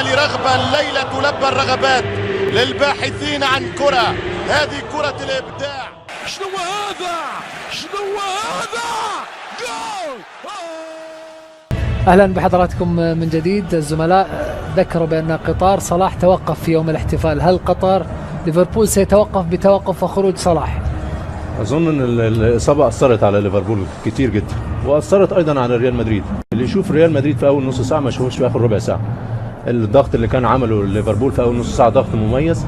لرغبة الليلة تلبى الرغبات للباحثين عن كرة، هذه كرة الإبداع. شنو هذا؟ شنو هذا؟ جول! أهلا بحضراتكم من جديد. الزملاء ذكروا بأن قطار صلاح توقف في يوم الاحتفال. هل قطار ليفربول سيتوقف بتوقف وخروج صلاح؟ أظن أن الإصابة أثرت على ليفربول كتير جدا، وأثرت أيضا على ريال مدريد. اللي يشوف ريال مدريد في أول نص ساعة ما يشوفش في آخر ربع ساعة. الضغط اللي كان عمله ليفربول في أول نص ساعة ضغط مميز.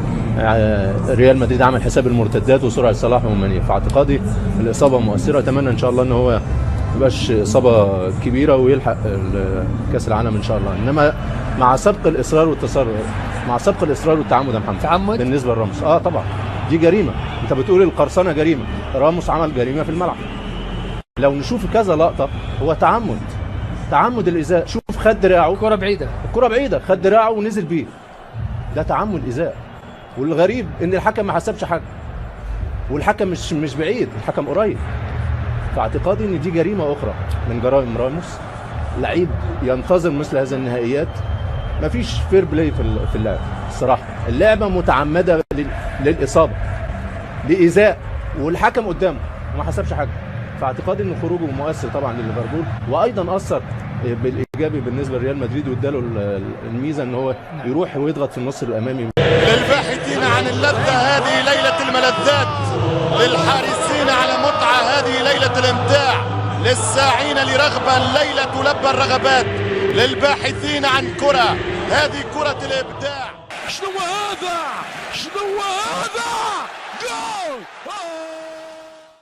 ريال مدريد عمل حساب المرتدات وسرعة صلاح وماني. في اعتقادي الإصابة مؤثرة. أتمنى إن شاء الله أن هو ما يبقاش إصابة كبيرة ويلحق كأس العالم إن شاء الله. إنما مع سبق الإصرار والتصرف، مع سبق الإصرار والتعمد يا محمد. تعمد بالنسبة لراموس طبعا دي جريمة. أنت بتقول القرصنة جريمة، راموس عمل جريمة في الملعب. لو نشوف كذا لقطة هو تعمد الإزاء. شوف خد دراعه، الكرة بعيدة، خد دراعه ونزل بيه. ده تعمد إزاء. والغريب إن الحكم ما حسبش حاجة، والحكم مش بعيد، الحكم قريب. فاعتقادي إن دي جريمة أخرى من جرائم راموس. لعيب ينتظر مثل هذه النهائيات. مفيش فير بلاي في اللعب الصراحة. اللعبة متعمدة للإصابة، لإيذاء، والحكم قدامه وما حسبش حاجة. فاعتقادي ان خروجه مؤثر طبعا لليفربول، وايضا اثر بالايجابي بالنسبه لريال مدريد، واداله الميزه ان هو يروح ويضغط في النص الامامي. للباحثين عن اللذة هذه ليلة الملذات، للحارسين على متعة هذه ليلة الامتاع، للساعين لرغبة الليلة تلبى الرغبات، للباحثين عن كرة، هذه كرة الإبداع. شنو هذا؟ شنو هذا؟ جول!